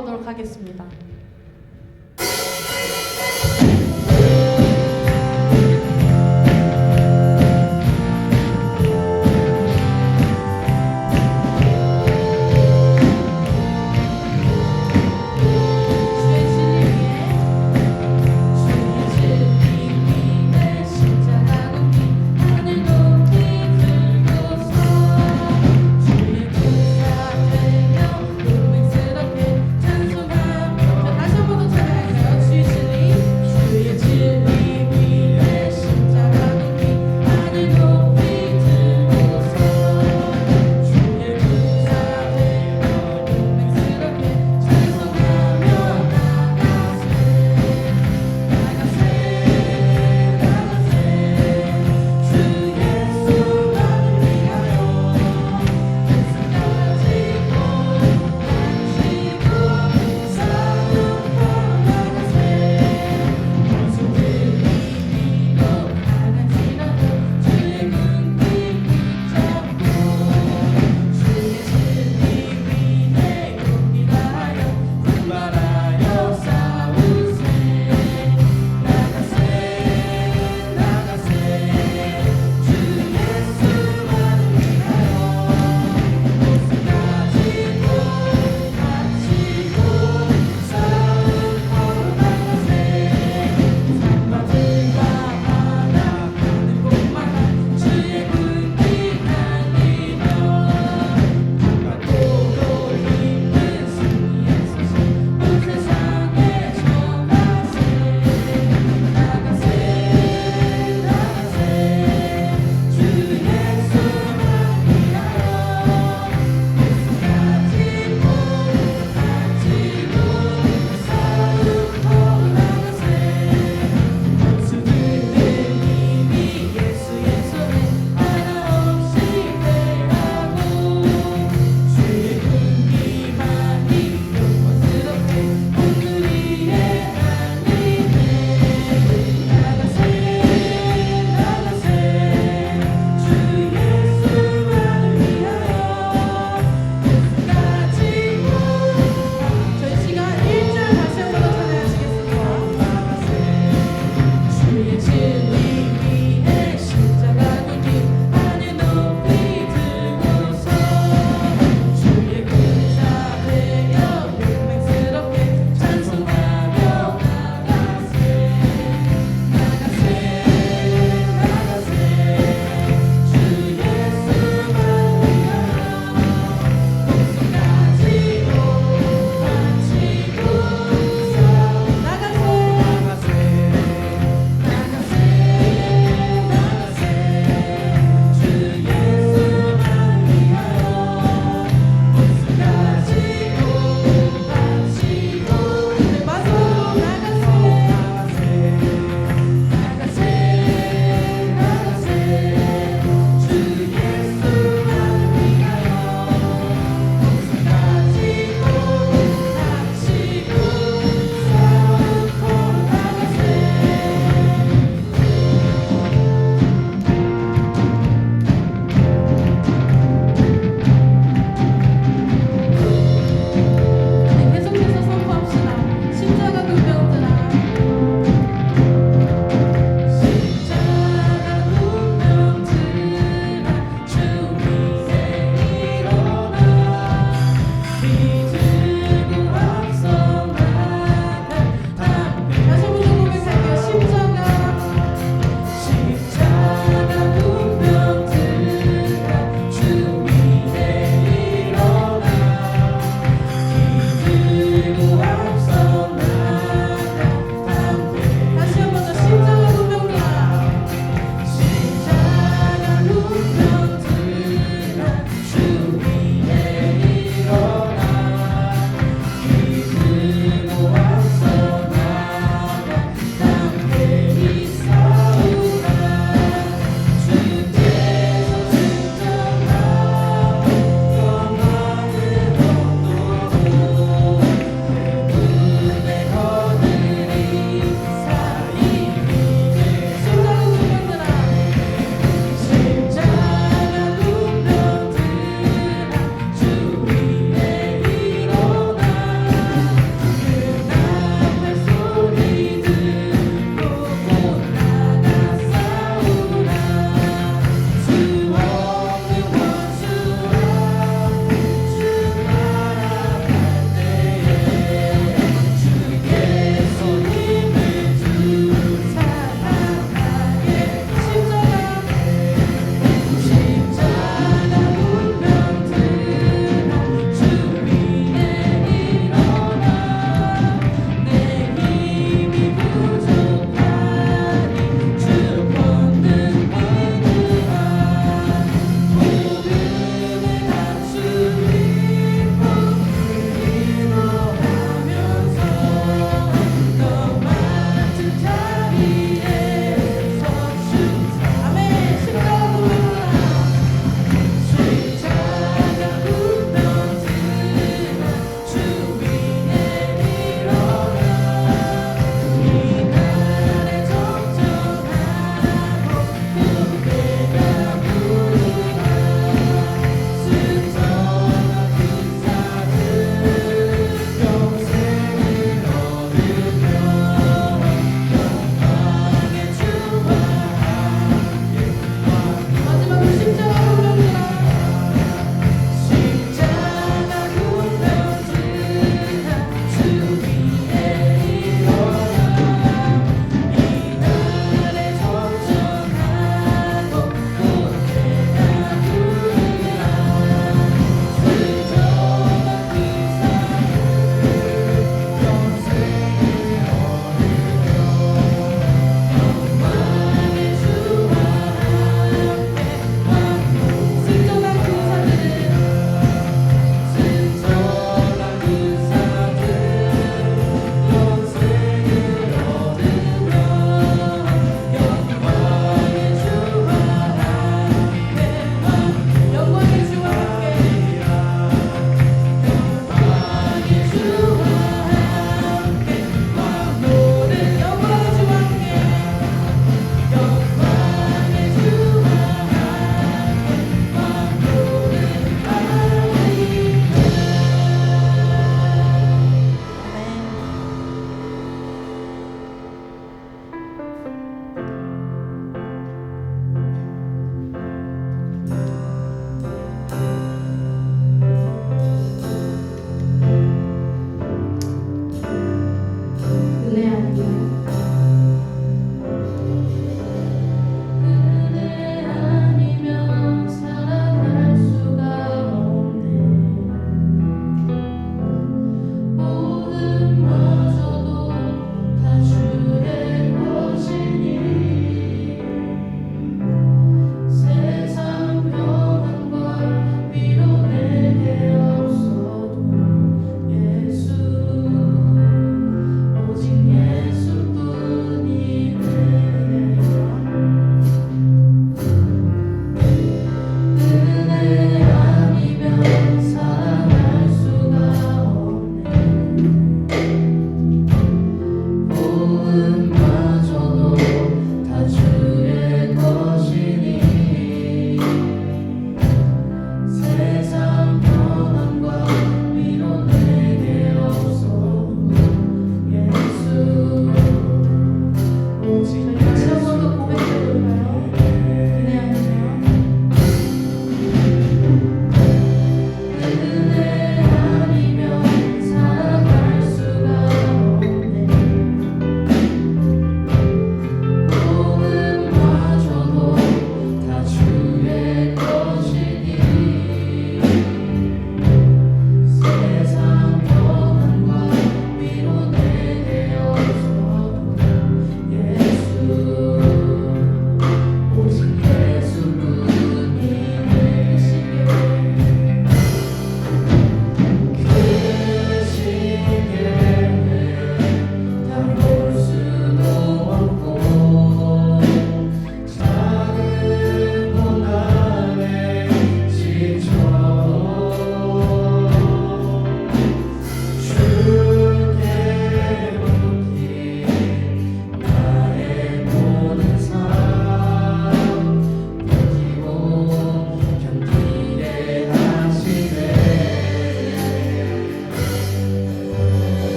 돌아오도록 하겠습니다.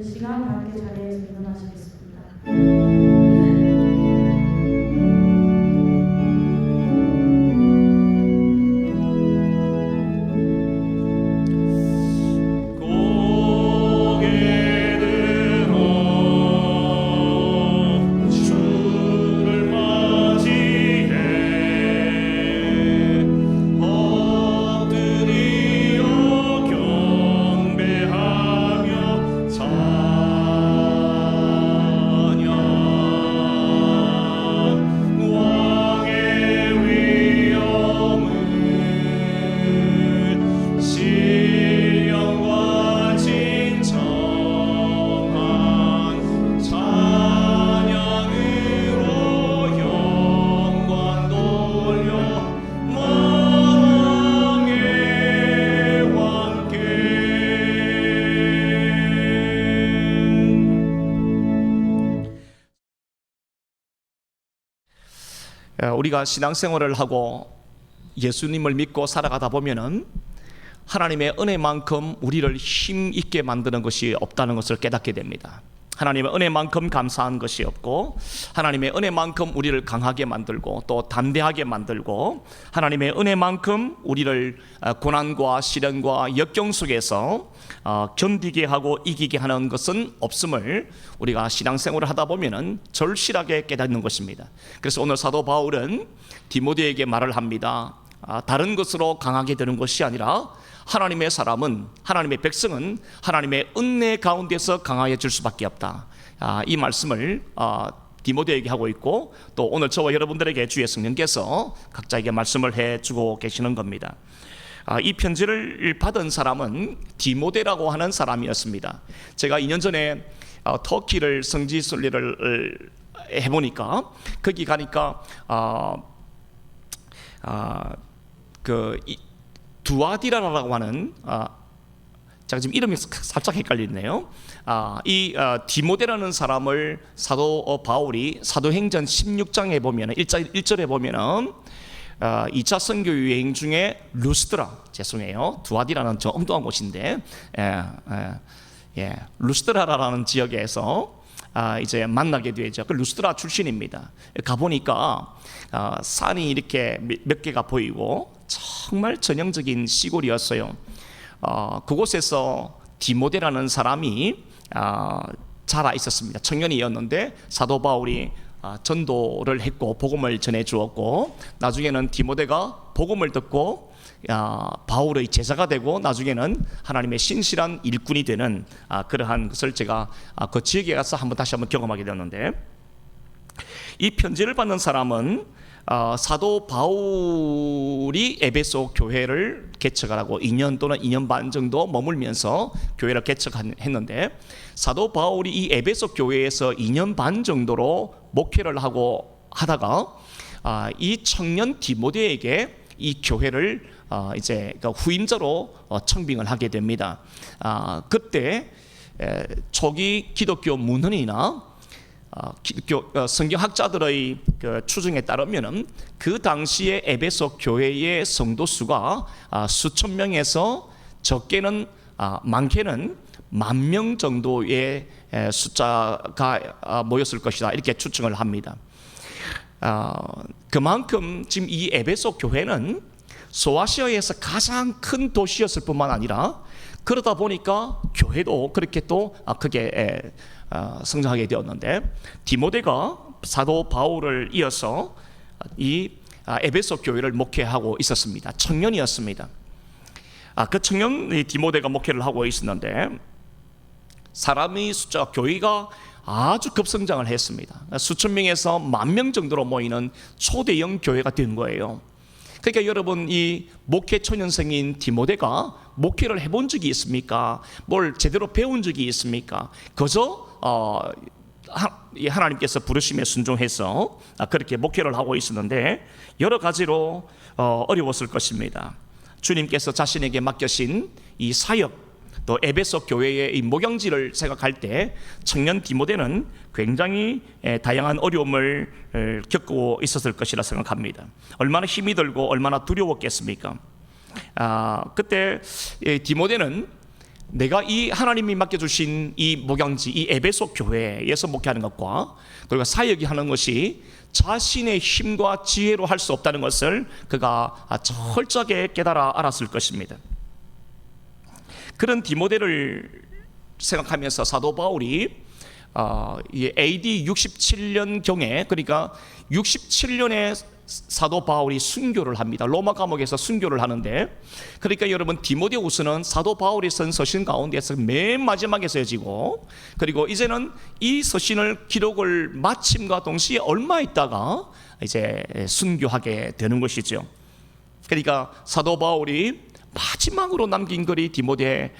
그 시간 함께 자리에서 일어나시겠습니다. 우리가 신앙생활을 하고 예수님을 믿고 살아가다 보면은 하나님의 은혜만큼 우리를 힘 있게 만드는 것이 없다는 것을 깨닫게 됩니다. 하나님의 은혜만큼 감사한 것이 없고, 하나님의 은혜만큼 우리를 강하게 만들고 또 담대하게 만들고, 하나님의 은혜만큼 우리를 고난과 시련과 역경 속에서 견디게 하고 이기게 하는 것은 없음을 우리가 신앙생활을 하다 보면은 절실하게 깨닫는 것입니다. 그래서 오늘 사도 바울은 디모데에게 말을 합니다. 다른 것으로 강하게 되는 것이 아니라 하나님의 사람은, 하나님의 백성은 하나님의 은혜 가운데서 강해질 수밖에 없다. 이 말씀을 디모데에게 하고 있고, 또 오늘 저와 여러분들에게 주의 성령께서 각자에게 말씀을 해주고 계시는 겁니다. 이 편지를 받은 사람은 디모데라고 하는 사람이었습니다. 제가 2년 전에 터키를 성지 순례를 해보니까 거기 가니까 두아디라라고 하는 제가 지금 이름이 살짝 헷갈리네요. 디모데라는 사람을 사도 바울이 사도행전 16장에 보면 1절에 보면은 2차 선교 여행 중에 두아디라는 저 엉뚱한 곳인데 루스드라라는 지역에서 이제 만나게 되죠. 그 루스드라 출신입니다. 가보니까 산이 이렇게 몇 개가 보이고 정말 전형적인 시골이었어요. 그곳에서 디모데라는 사람이 자라 있었습니다. 청년이었는데 사도 바울이 전도를 했고 복음을 전해 주었고, 나중에는 디모데가 복음을 듣고 바울의 제자가 되고 나중에는 하나님의 신실한 일꾼이 되는 그러한 것을 제가 그 지역에 가서 다시 한번 경험하게 되었는데, 이 편지를 받는 사람은 사도 바울이 에베소 교회를 개척하라고 2년 또는 2년 반 정도 머물면서 교회를 개척했는데, 사도 바울이 이 에베소 교회에서 2년 반 정도로 목회를 하다가 이 청년 디모데에게 이 교회를 이제 후임자로 청빙을 하게 됩니다. 그때 초기 기독교 문헌이나 성경학자들의 추정에 따르면은 그 당시에 에베소 교회의 성도 수가 수천 명에서 적게는 많게는 10,000명 정도의 숫자가 모였을 것이다, 이렇게 추정을 합니다. 그만큼 지금 이 에베소 교회는 소아시아에서 가장 큰 도시였을 뿐만 아니라, 그러다 보니까 교회도 그렇게 또 크게 성장하게 되었는데, 디모데가 사도 바울을 이어서 이 에베소 교회를 목회하고 있었습니다. 청년이었습니다. 그 청년 디모데가 목회를 하고 있었는데, 사람의 숫자, 교회가 아주 급성장을 했습니다. 수천 명에서 10,000명 정도로 모이는 초대형 교회가 된 거예요. 그러니까 여러분, 이 목회 초년생인 디모데가 목회를 해본 적이 있습니까? 뭘 제대로 배운 적이 있습니까? 그저 하나님께서 부르심에 순종해서 그렇게 목회를 하고 있었는데, 여러 가지로 어려웠을 것입니다. 주님께서 자신에게 맡겨신 이 사역, 또 에베소 교회의 이 목양지를 생각할 때 청년 디모데는 굉장히 다양한 어려움을 겪고 있었을 것이라 생각합니다. 얼마나 힘이 들고 얼마나 두려웠겠습니까? 그때 디모데는 내가 이 하나님이 맡겨주신 이 목양지, 이 에베소 교회에서 목회하는 것과 그리고 사역이 하는 것이 자신의 힘과 지혜로 할 수 없다는 것을 그가 철저하게 깨달아 알았을 것입니다. 그런 디모데를 생각하면서 사도 바울이 AD 67년경에, 그러니까 67년에 사도 바울이 순교를 합니다. 로마 감옥에서 순교를 하는데, 그러니까 여러분 디모데후서는 사도 바울이 쓴 서신 가운데서 맨 마지막에 쓰여지고, 그리고 이제는 이 서신을 기록을 마침과 동시에 얼마 있다가 이제 순교하게 되는 것이죠. 그러니까 사도 바울이 마지막으로 남긴 글이 디모데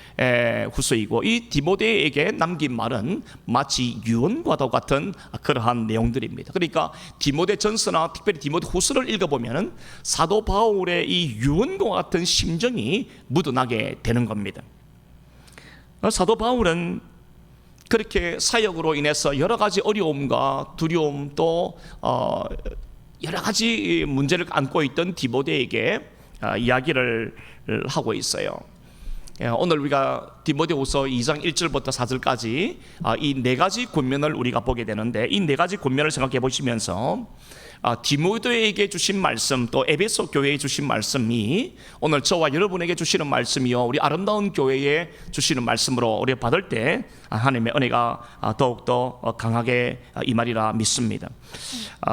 후서이고, 이 디모데에게 남긴 말은 마치 유언과도 같은 그러한 내용들입니다. 그러니까 디모데 전서나 특별히 디모데 후서를 읽어보면 사도 바울의 이 유언과 같은 심정이 묻어나게 되는 겁니다. 사도 바울은 그렇게 사역으로 인해서 여러 가지 어려움과 두려움, 또 여러 가지 문제를 안고 있던 디모데에게 이야기를 하고 있어요. 오늘 우리가 디모데후서 2장 1절부터 4절까지 이 네 가지 권면을 우리가 보게 되는데, 이 네 가지 권면을 생각해 보시면서 디모데에게 주신 말씀, 또 에베소 교회에 주신 말씀이 오늘 저와 여러분에게 주시는 말씀이요, 우리 아름다운 교회에 주시는 말씀으로 우리 받을 때 하나님의 은혜가 더욱더 강하게 임하리라 믿습니다.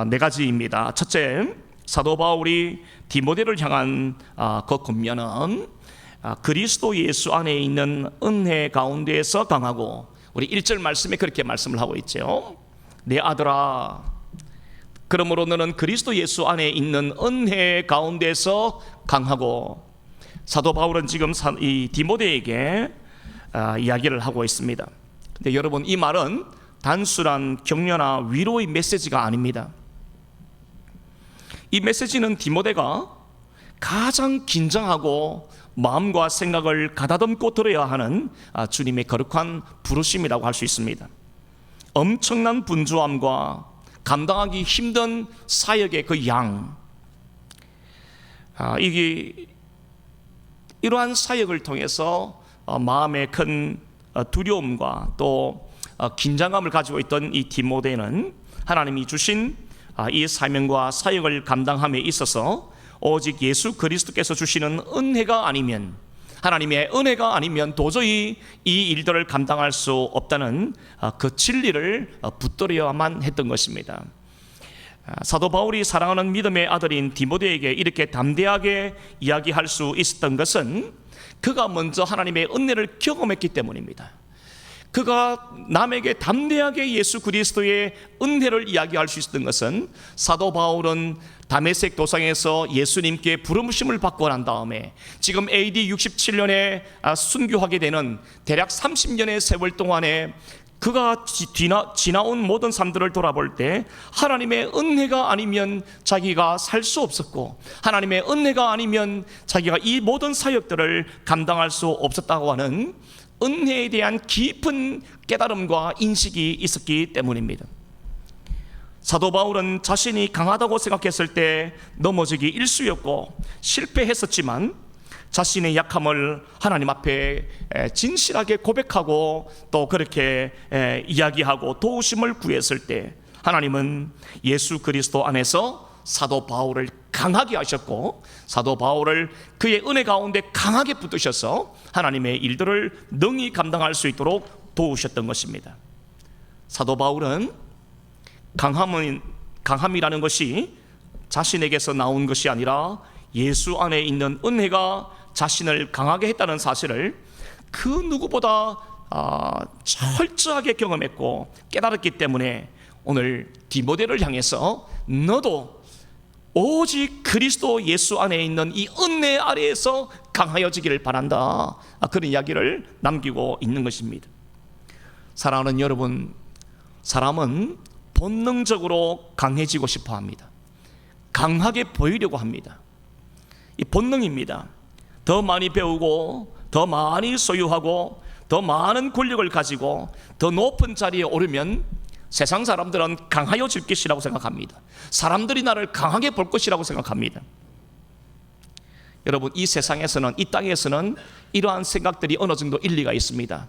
네 가지입니다. 첫째, 사도 바울이 디모데를 향한 그 권면은 그리스도 예수 안에 있는 은혜 가운데에서 강하고, 우리 1절 말씀에 그렇게 말씀을 하고 있죠. 내 아들아, 그러므로 너는 그리스도 예수 안에 있는 은혜 가운데서 강하고. 사도 바울은 지금 이 디모데에게 이야기를 하고 있습니다. 근데 여러분, 이 말은 단순한 격려나 위로의 메시지가 아닙니다. 이 메시지는 디모데가 가장 긴장하고 마음과 생각을 가다듬고 들어야 하는 주님의 거룩한 부르심이라고 할 수 있습니다. 엄청난 분주함과 감당하기 힘든 사역의 그 양, 이러한 사역을 통해서 마음의 큰 두려움과 또 긴장감을 가지고 있던 이 디모데는 하나님이 주신 이 사명과 사역을 감당함에 있어서 오직 예수 그리스도께서 주시는 은혜가 아니면, 하나님의 은혜가 아니면 도저히 이 일들을 감당할 수 없다는 그 진리를 붙들어야만 했던 것입니다. 사도 바울이 사랑하는 믿음의 아들인 디모데에게 이렇게 담대하게 이야기할 수 있었던 것은 그가 먼저 하나님의 은혜를 경험했기 때문입니다. 그가 남에게 담대하게 예수 그리스도의 은혜를 이야기할 수 있었던 것은, 사도 바울은 다메섹 도상에서 예수님께 부르심을 받고 난 다음에 지금 AD 67년에 순교하게 되는 대략 30년의 세월 동안에 그가 지나온 모든 삶들을 돌아볼 때 하나님의 은혜가 아니면 자기가 살 수 없었고, 하나님의 은혜가 아니면 자기가 이 모든 사역들을 감당할 수 없었다고 하는 은혜에 대한 깊은 깨달음과 인식이 있었기 때문입니다. 사도 바울은 자신이 강하다고 생각했을 때 넘어지기 일쑤였고 실패했었지만, 자신의 약함을 하나님 앞에 진실하게 고백하고 또 그렇게 이야기하고 도우심을 구했을 때 하나님은 예수 그리스도 안에서 사도 바울을 강하게 하셨고, 사도 바울을 그의 은혜 가운데 강하게 붙드셔서 하나님의 일들을 능히 감당할 수 있도록 도우셨던 것입니다. 사도 바울은 강함이라는 것이 자신에게서 나온 것이 아니라 예수 안에 있는 은혜가 자신을 강하게 했다는 사실을 그 누구보다 철저하게 경험했고 깨달았기 때문에 오늘 디모데를 향해서 너도 오직 그리스도 예수 안에 있는 이 은혜 아래에서 강하여지기를 바란다, 그런 이야기를 남기고 있는 것입니다. 사랑하는 여러분, 사람은 본능적으로 강해지고 싶어 합니다. 강하게 보이려고 합니다. 이 본능입니다. 더 많이 배우고 더 많이 소유하고 더 많은 권력을 가지고 더 높은 자리에 오르면 세상 사람들은 강하여질 것이라고 생각합니다. 사람들이 나를 강하게 볼 것이라고 생각합니다. 여러분, 이 세상에서는, 이 땅에서는 이러한 생각들이 어느 정도 일리가 있습니다.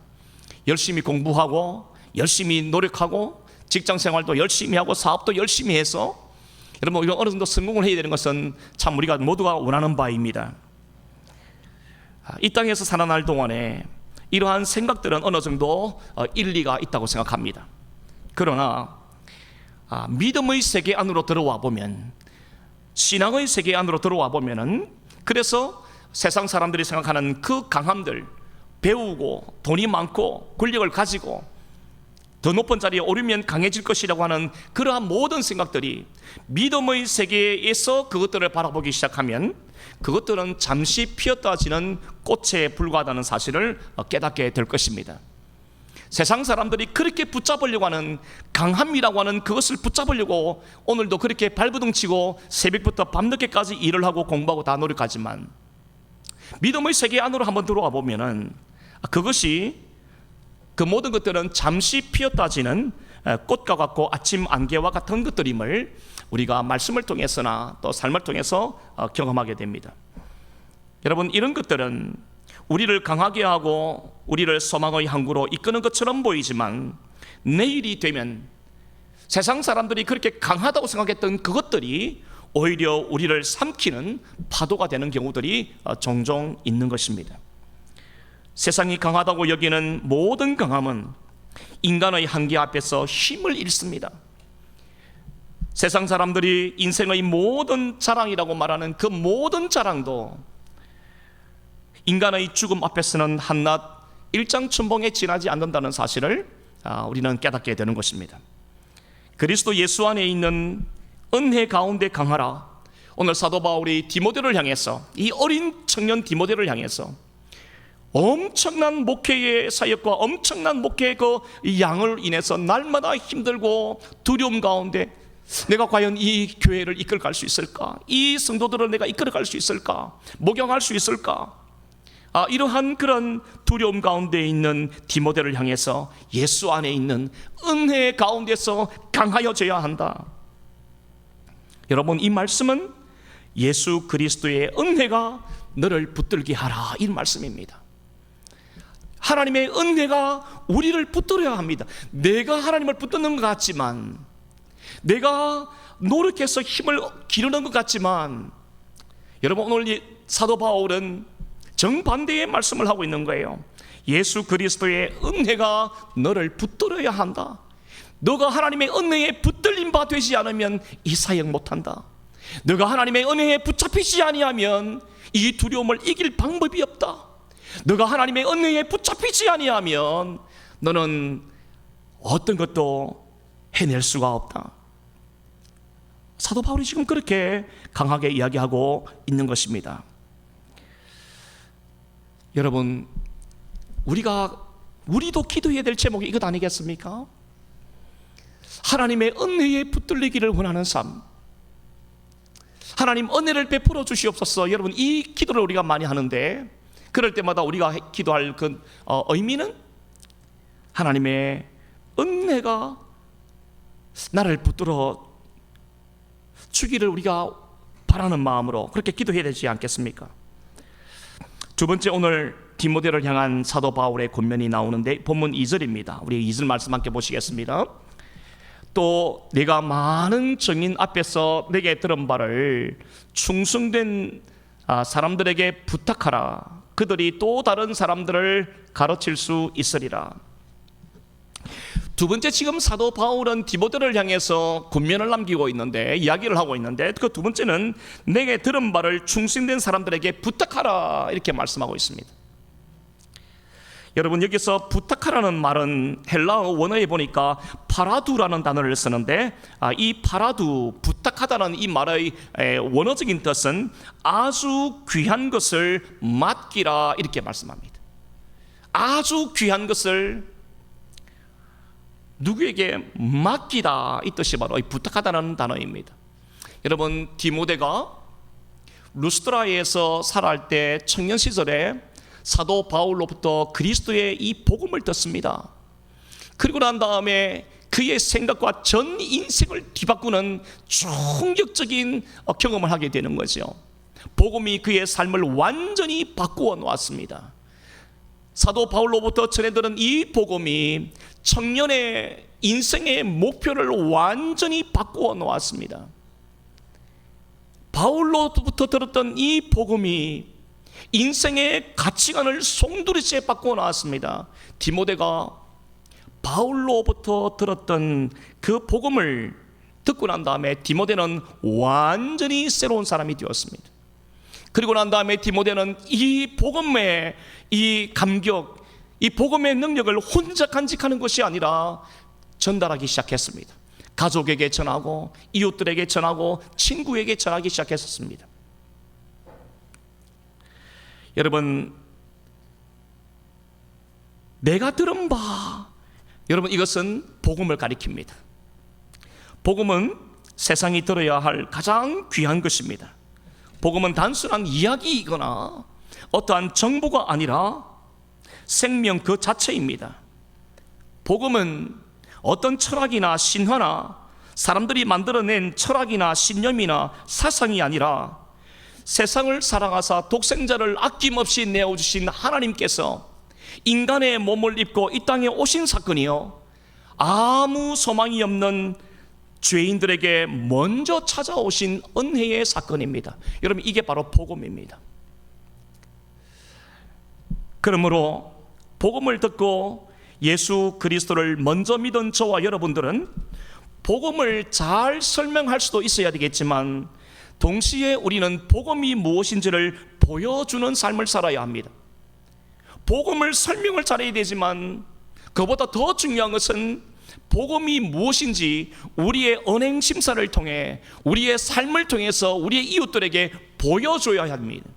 열심히 공부하고 열심히 노력하고 직장 생활도 열심히 하고 사업도 열심히 해서 여러분, 우리가 어느 정도 성공을 해야 되는 것은 참 우리가 모두가 원하는 바입니다. 이 땅에서 살아날 동안에 이러한 생각들은 어느 정도 일리가 있다고 생각합니다. 그러나 믿음의 세계 안으로 들어와 보면, 신앙의 세계 안으로 들어와 보면은, 그래서 세상 사람들이 생각하는 그 강함들, 배우고 돈이 많고 권력을 가지고 더 높은 자리에 오르면 강해질 것이라고 하는 그러한 모든 생각들이 믿음의 세계에서 그것들을 바라보기 시작하면 그것들은 잠시 피었다 지는 꽃에 불과하다는 사실을 깨닫게 될 것입니다. 세상 사람들이 그렇게 붙잡으려고 하는 강함이라고 하는 그것을 붙잡으려고 오늘도 그렇게 발버둥 치고 새벽부터 밤늦게까지 일을 하고 공부하고 다 노력하지만, 믿음의 세계 안으로 한번 들어와 보면은 그것이, 그 모든 것들은 잠시 피었다 지는 꽃과 같고 아침 안개와 같은 것들임을 우리가 말씀을 통해서나 또 삶을 통해서 경험하게 됩니다. 여러분, 이런 것들은 우리를 강하게 하고 우리를 소망의 항구로 이끄는 것처럼 보이지만, 내일이 되면 세상 사람들이 그렇게 강하다고 생각했던 그것들이 오히려 우리를 삼키는 파도가 되는 경우들이 종종 있는 것입니다. 세상이 강하다고 여기는 모든 강함은 인간의 한계 앞에서 힘을 잃습니다. 세상 사람들이 인생의 모든 자랑이라고 말하는 그 모든 자랑도 인간의 죽음 앞에서는 한낱 일장춘봉에 지나지 않는다는 사실을 우리는 깨닫게 되는 것입니다. 그리스도 예수 안에 있는 은혜 가운데 강하라. 오늘 사도 바울이 디모데를 향해서, 이 어린 청년 디모데를 향해서 엄청난 목회의 사역과 엄청난 목회의 그 양을 인해서 날마다 힘들고 두려움 가운데 내가 과연 이 교회를 이끌어갈 수 있을까? 이 성도들을 내가 이끌어갈 수 있을까? 목양할 수 있을까? 이러한 그런 두려움 가운데 있는 디모데를 향해서 예수 안에 있는 은혜 가운데서 강하여져야 한다. 여러분, 이 말씀은 예수 그리스도의 은혜가 너를 붙들게 하라, 이 말씀입니다. 하나님의 은혜가 우리를 붙들어야 합니다. 내가 하나님을 붙드는 것 같지만, 내가 노력해서 힘을 기르는 것 같지만, 여러분, 오늘 이 사도 바울은 정반대의 말씀을 하고 있는 거예요. 예수 그리스도의 은혜가 너를 붙들어야 한다. 너가 하나님의 은혜에 붙들린 바 되지 않으면 이 사역 못한다. 너가 하나님의 은혜에 붙잡히지 아니하면 이 두려움을 이길 방법이 없다. 너가 하나님의 은혜에 붙잡히지 아니하면 너는 어떤 것도 해낼 수가 없다. 사도 바울이 지금 그렇게 강하게 이야기하고 있는 것입니다. 여러분, 우리도 기도해야 될 제목이 이것 아니겠습니까? 하나님의 은혜에 붙들리기를 원하는 삶. 하나님 은혜를 베풀어 주시옵소서. 여러분, 이 기도를 우리가 많이 하는데, 그럴 때마다 우리가 기도할 그 의미는 하나님의 은혜가 나를 붙들어 주기를 우리가 바라는 마음으로 그렇게 기도해야 되지 않겠습니까? 두 번째, 오늘 디모데를 향한 사도 바울의 권면이 나오는데 본문 2절입니다. 우리 2절 말씀 함께 보시겠습니다. 또 내가 많은 증인 앞에서 내게 들은 바를 충성된 사람들에게 부탁하라. 그들이 또 다른 사람들을 가르칠 수 있으리라. 두 번째, 지금 사도 바울은 디모데를 향해서 권면을 남기고 있는데, 이야기를 하고 있는데, 그 두 번째는 내게 들은 바를 충성된 사람들에게 부탁하라, 이렇게 말씀하고 있습니다. 여러분, 여기서 부탁하라는 말은 헬라어 원어에 보니까 파라두라는 단어를 쓰는데, 이 파라두, 부탁하다는 이 말의 원어적인 뜻은 아주 귀한 것을 맡기라, 이렇게 말씀합니다. 아주 귀한 것을 누구에게 맡기다, 이 뜻이 바로 부탁하다는 단어입니다. 여러분, 디모데가 루스드라에서 살아갈 때 청년 시절에 사도 바울로부터 그리스도의 이 복음을 듣습니다. 그리고 난 다음에 그의 생각과 전 인생을 뒤바꾸는 충격적인 경험을 하게 되는 거죠. 복음이 그의 삶을 완전히 바꾸어 놓았습니다. 사도 바울로부터 전해들은 이 복음이 청년의 인생의 목표를 완전히 바꾸어 놓았습니다. 바울로부터 들었던 이 복음이 인생의 가치관을 송두리째 바꾸어 놓았습니다. 디모데가 바울로부터 들었던 그 복음을 듣고 난 다음에 디모데는 완전히 새로운 사람이 되었습니다. 그리고 난 다음에 디모데는 이 복음의 이 감격, 이 복음의 능력을 혼자 간직하는 것이 아니라 전달하기 시작했습니다. 가족에게 전하고 이웃들에게 전하고 친구에게 전하기 시작했었습니다. 여러분, 내가 들은 바, 여러분, 이것은 복음을 가리킵니다. 복음은 세상이 들어야 할 가장 귀한 것입니다. 복음은 단순한 이야기이거나 어떠한 정보가 아니라 생명 그 자체입니다. 복음은 어떤 철학이나 신화나 사람들이 만들어낸 철학이나 신념이나 사상이 아니라 세상을 사랑하사 독생자를 아낌없이 내어주신 하나님께서 인간의 몸을 입고 이 땅에 오신 사건이요, 아무 소망이 없는 죄인들에게 먼저 찾아오신 은혜의 사건입니다. 여러분, 이게 바로 복음입니다. 그러므로 복음을 듣고 예수 그리스도를 먼저 믿은 저와 여러분들은 복음을 잘 설명할 수도 있어야 되겠지만 동시에 우리는 복음이 무엇인지를 보여주는 삶을 살아야 합니다. 복음을 설명을 잘해야 되지만 그보다 더 중요한 것은 복음이 무엇인지 우리의 언행 심사를 통해 우리의 삶을 통해서 우리의 이웃들에게 보여줘야 합니다.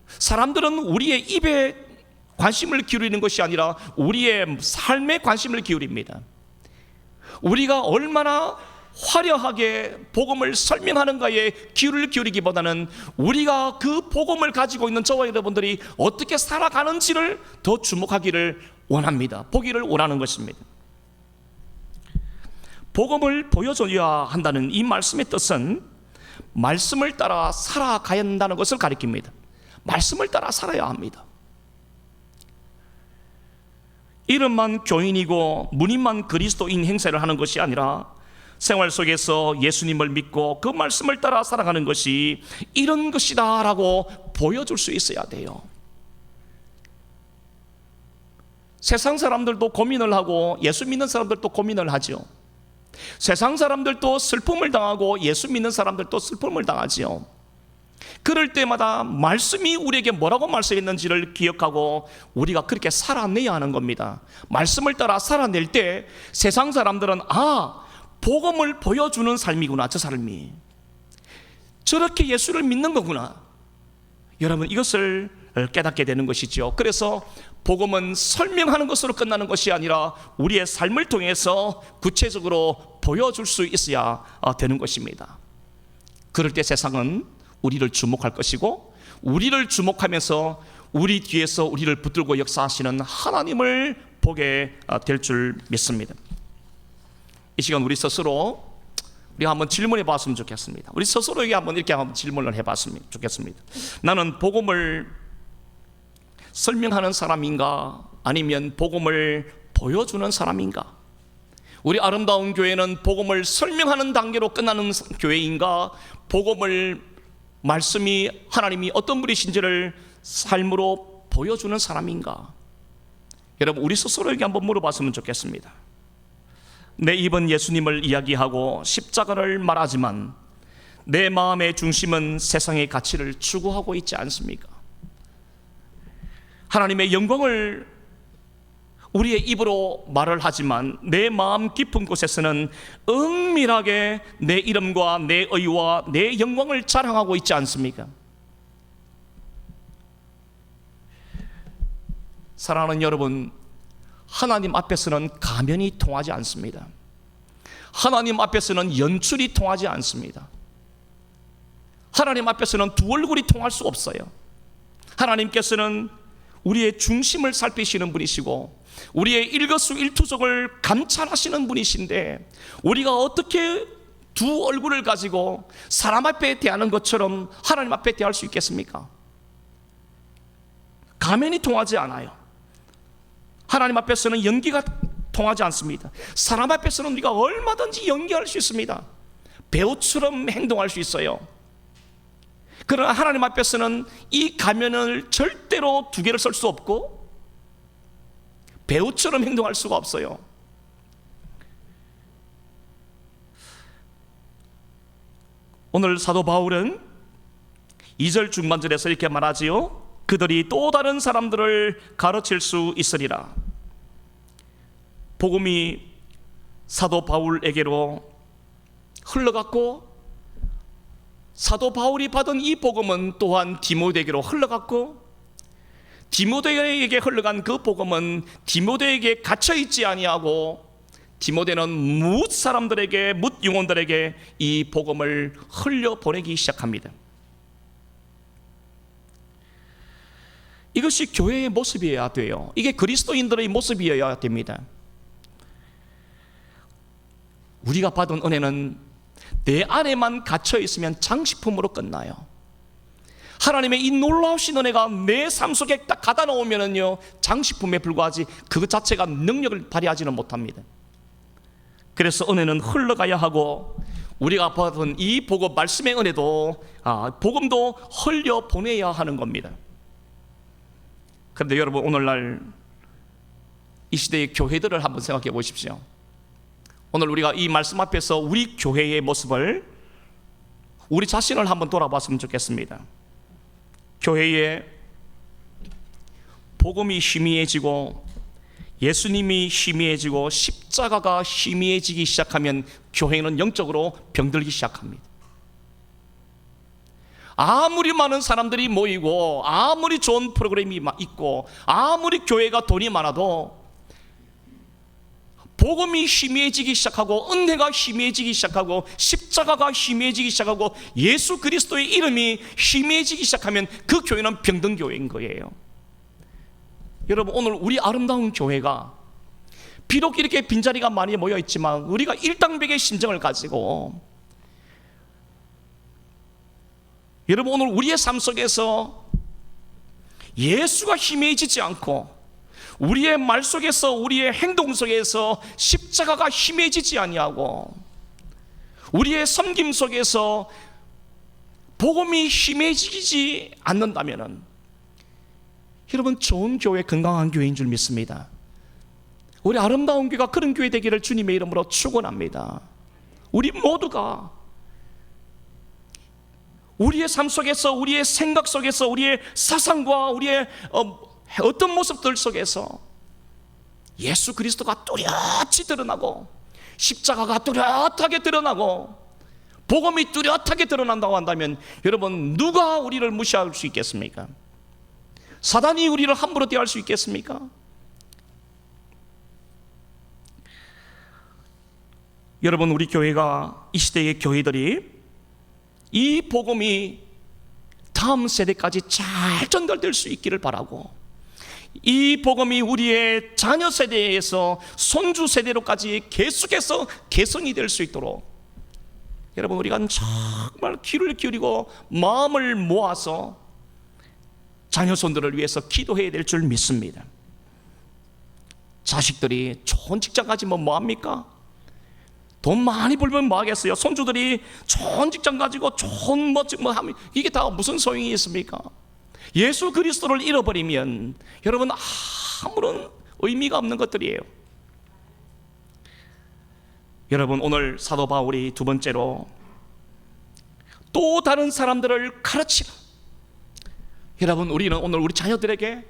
사람들은 우리의 입에 관심을 기울이는 것이 아니라 우리의 삶에 관심을 기울입니다. 우리가 얼마나 화려하게 복음을 설명하는가에 귀를 기울이기보다는 우리가 그 복음을 가지고 있는 저와 여러분들이 어떻게 살아가는지를 더 주목하기를 원합니다. 보기를 원하는 것입니다. 복음을 보여줘야 한다는 이 말씀의 뜻은 말씀을 따라 살아가야 한다는 것을 가리킵니다. 말씀을 따라 살아야 합니다. 이름만 교인이고 문인만 그리스도인 행세를 하는 것이 아니라 생활 속에서 예수님을 믿고 그 말씀을 따라 살아가는 것이 이런 것이다 라고 보여줄 수 있어야 돼요. 세상 사람들도 고민을 하고 예수 믿는 사람들도 고민을 하죠. 세상 사람들도 슬픔을 당하고 예수 믿는 사람들도 슬픔을 당하지요. 그럴 때마다 말씀이 우리에게 뭐라고 말씀했는지를 기억하고 우리가 그렇게 살아내야 하는 겁니다. 말씀을 따라 살아낼 때 세상 사람들은 복음을 보여주는 삶이구나, 저 삶이 저렇게 예수를 믿는 거구나, 여러분 이것을 깨닫게 되는 것이죠. 그래서 복음은 설명하는 것으로 끝나는 것이 아니라 우리의 삶을 통해서 구체적으로 보여줄 수 있어야 되는 것입니다. 그럴 때 세상은 우리를 주목할 것이고 우리를 주목하면서 우리 뒤에서 우리를 붙들고 역사하시는 하나님을 보게 될 줄 믿습니다. 이 시간 우리 스스로 우리가 한번 질문해 봤으면 좋겠습니다. 우리 스스로에게 한번 이렇게 한번 질문을 해봤으면 좋겠습니다. 나는 복음을 설명하는 사람인가 아니면 복음을 보여주는 사람인가? 우리 아름다운 교회는 복음을 설명하는 단계로 끝나는 교회인가, 복음을 말씀이 하나님이 어떤 분이신지를 삶으로 보여주는 사람인가? 여러분 우리 스스로에게 한번 물어봤으면 좋겠습니다. 내 입은 예수님을 이야기하고 십자가를 말하지만 내 마음의 중심은 세상의 가치를 추구하고 있지 않습니까? 하나님의 영광을 우리의 입으로 말을 하지만 내 마음 깊은 곳에서는 은밀하게 내 이름과 내 의와 내 영광을 자랑하고 있지 않습니까? 사랑하는 여러분, 하나님 앞에서는 가면이 통하지 않습니다. 하나님 앞에서는 연출이 통하지 않습니다. 하나님 앞에서는 두 얼굴이 통할 수 없어요. 하나님께서는 우리의 중심을 살피시는 분이시고 우리의 일거수일투족을 감찰하시는 분이신데 우리가 어떻게 두 얼굴을 가지고 사람 앞에 대하는 것처럼 하나님 앞에 대할 수 있겠습니까? 가면이 통하지 않아요. 하나님 앞에서는 연기가 통하지 않습니다. 사람 앞에서는 우리가 얼마든지 연기할 수 있습니다. 배우처럼 행동할 수 있어요. 그러나 하나님 앞에서는 이 가면을 절대로 두 개를 쓸 수 없고 배우처럼 행동할 수가 없어요. 오늘 사도 바울은 2절 중반절에서 이렇게 말하지요. 그들이 또 다른 사람들을 가르칠 수 있으리라. 복음이 사도 바울에게로 흘러갔고 사도 바울이 받은 이 복음은 또한 디모데에게로 흘러갔고 디모데에게 흘러간 그 복음은 디모데에게 갇혀있지 아니하고 디모데는 뭇 사람들에게 뭇 영혼들에게 이 복음을 흘려보내기 시작합니다. 이것이 교회의 모습이어야 돼요. 이게 그리스도인들의 모습이어야 됩니다. 우리가 받은 은혜는 내 안에만 갇혀 있으면 장식품으로 끝나요. 하나님의 이 놀라우신 은혜가 내 삶 속에 딱 가다 놓으면요 장식품에 불과하지 그 자체가 능력을 발휘하지는 못합니다. 그래서 은혜는 흘러가야 하고 우리가 받은 이 복음 말씀의 은혜도 복음도 흘려 보내야 하는 겁니다. 그런데 여러분 오늘날 이 시대의 교회들을 한번 생각해 보십시오. 오늘 우리가 이 말씀 앞에서 우리 교회의 모습을 우리 자신을 한번 돌아봤으면 좋겠습니다. 교회에 복음이 희미해지고 예수님이 희미해지고 십자가가 희미해지기 시작하면 교회는 영적으로 병들기 시작합니다. 아무리 많은 사람들이 모이고 아무리 좋은 프로그램이 있고 아무리 교회가 돈이 많아도 복음이 희미해지기 시작하고 은혜가 희미해지기 시작하고 십자가가 희미해지기 시작하고 예수 그리스도의 이름이 희미해지기 시작하면 그 교회는 병든 교회인 거예요. 여러분 오늘 우리 아름다운 교회가 비록 이렇게 빈자리가 많이 모여 있지만 우리가 일당백의 심정을 가지고 여러분 오늘 우리의 삶 속에서 예수가 희미해지지 않고 우리의 말 속에서 우리의 행동 속에서 십자가가 희미해지지 아니하고 우리의 섬김 속에서 복음이 희미해지지 않는다면 여러분 좋은 교회, 건강한 교회인 줄 믿습니다. 우리 아름다운 교회가 그런 교회 되기를 주님의 이름으로 축원합니다. 우리 모두가 우리의 삶 속에서 우리의 생각 속에서 우리의 사상과 우리의 어떤 모습들 속에서 예수 그리스도가 뚜렷이 드러나고 십자가가 뚜렷하게 드러나고 복음이 뚜렷하게 드러난다고 한다면 여러분 누가 우리를 무시할 수 있겠습니까? 사단이 우리를 함부로 대할 수 있겠습니까? 여러분 우리 교회가 이 시대의 교회들이 이 복음이 다음 세대까지 잘 전달될 수 있기를 바라고 이 복음이 우리의 자녀 세대에서 손주 세대로까지 계속해서 개선이 될 수 있도록 여러분 우리가 정말 귀를 기울이고 마음을 모아서 자녀손들을 위해서 기도해야 될 줄 믿습니다. 자식들이 좋은 직장 가지면 뭐합니까? 돈 많이 벌면 뭐 하겠어요? 손주들이 좋은 직장 가지고 좋은 뭐 하면 이게 다 무슨 소용이 있습니까? 예수 그리스도를 잃어버리면 여러분 아무런 의미가 없는 것들이에요. 여러분 오늘 사도 바울이 두 번째로 또 다른 사람들을 가르치라. 여러분 우리는 오늘 우리 자녀들에게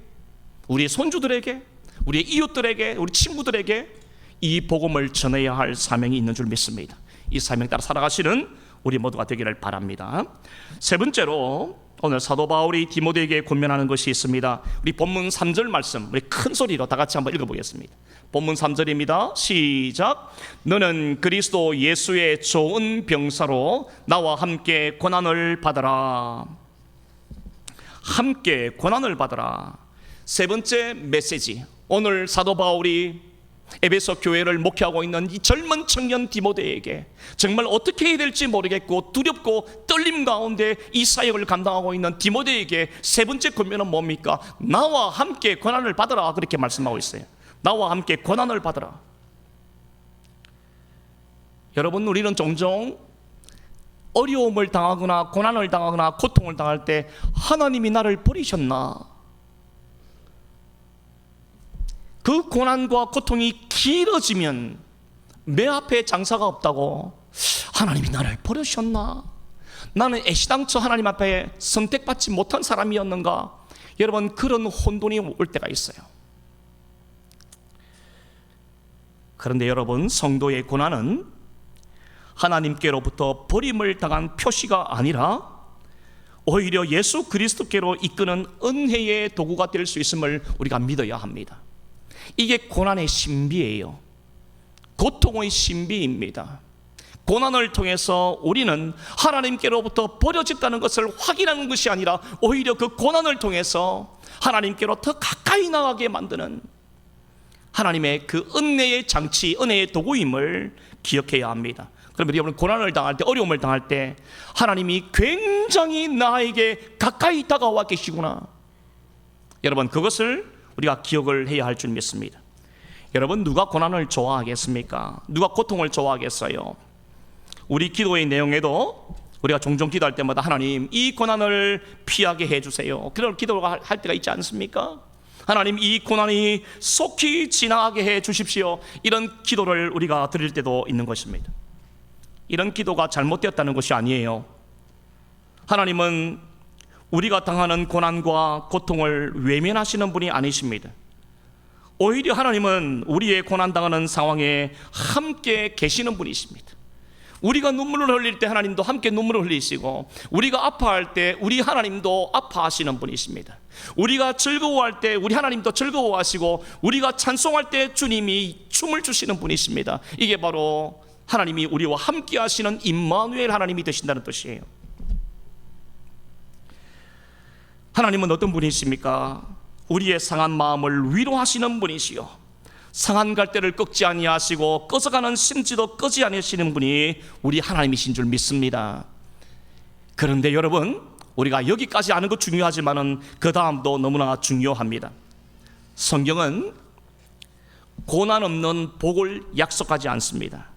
우리 손주들에게 우리 이웃들에게 우리 친구들에게 이 복음을 전해야 할 사명이 있는 줄 믿습니다. 이 사명 따라 살아가시는 우리 모두가 되기를 바랍니다. 세 번째로 오늘 사도 바울이 디모데에게 권면하는 것이 있습니다. 우리 본문 3절 말씀 우리 큰 소리로 다 같이 한번 읽어보겠습니다. 본문 3절입니다. 시작. 너는 그리스도 예수의 좋은 병사로 나와 함께 고난을 받아라. 함께 고난을 받아라. 세 번째 메시지, 오늘 사도 바울이 에베소 교회를 목회하고 있는 이 젊은 청년 디모데에게 정말 어떻게 해야 될지 모르겠고 두렵고 떨림 가운데 이 사역을 감당하고 있는 디모데에게 세 번째 권면은 뭡니까? 나와 함께 고난을 받으라, 그렇게 말씀하고 있어요. 나와 함께 고난을 받으라. 여러분, 우리는 종종 어려움을 당하거나 고난을 당하거나 고통을 당할 때 하나님이 나를 버리셨나? 그 고난과 고통이 길어지면 내 앞에 장사가 없다고 하나님이 나를 버리셨나? 나는 애시당초 하나님 앞에 선택받지 못한 사람이었는가? 여러분, 그런 혼돈이 올 때가 있어요. 그런데 여러분, 성도의 고난은 하나님께로부터 버림을 당한 표시가 아니라 오히려 예수 그리스도께로 이끄는 은혜의 도구가 될 수 있음을 우리가 믿어야 합니다. 이게 고난의 신비예요. 고통의 신비입니다. 고난을 통해서 우리는 하나님께로부터 버려졌다는 것을 확인하는 것이 아니라 오히려 그 고난을 통해서 하나님께로 더 가까이 나가게 만드는 하나님의 그 은혜의 장치, 은혜의 도구임을 기억해야 합니다. 그러면 여러분, 고난을 당할 때, 어려움을 당할 때 하나님이 굉장히 나에게 가까이 다가와 계시구나, 여러분, 그것을 우리가 기억을 해야 할 줄 믿습니다. 여러분, 누가 고난을 좋아하겠습니까? 누가 고통을 좋아하겠어요? 우리 기도의 내용에도 우리가 종종 기도할 때마다 하나님, 이 고난을 피하게 해주세요, 그런 기도를 할 때가 있지 않습니까? 하나님, 이 고난이 속히 지나가게 해 주십시오, 이런 기도를 우리가 드릴 때도 있는 것입니다. 이런 기도가 잘못되었다는 것이 아니에요. 하나님은 우리가 당하는 고난과 고통을 외면하시는 분이 아니십니다. 오히려 하나님은 우리의 고난당하는 상황에 함께 계시는 분이십니다. 우리가 눈물을 흘릴 때 하나님도 함께 눈물을 흘리시고, 우리가 아파할 때 우리 하나님도 아파하시는 분이십니다. 우리가 즐거워할 때 우리 하나님도 즐거워하시고, 우리가 찬송할 때 주님이 춤을 주시는 분이십니다. 이게 바로 하나님이 우리와 함께 하시는 임마누엘 하나님이 되신다는 뜻이에요. 하나님은 어떤 분이십니까? 우리의 상한 마음을 위로하시는 분이시요, 상한 갈대를 꺾지 아니하시고 꺼져가는 심지도 끄지 아니하시는 분이 우리 하나님이신 줄 믿습니다. 그런데 여러분, 우리가 여기까지 아는 것 중요하지만은 그 다음도 너무나 중요합니다. 성경은 고난 없는 복을 약속하지 않습니다.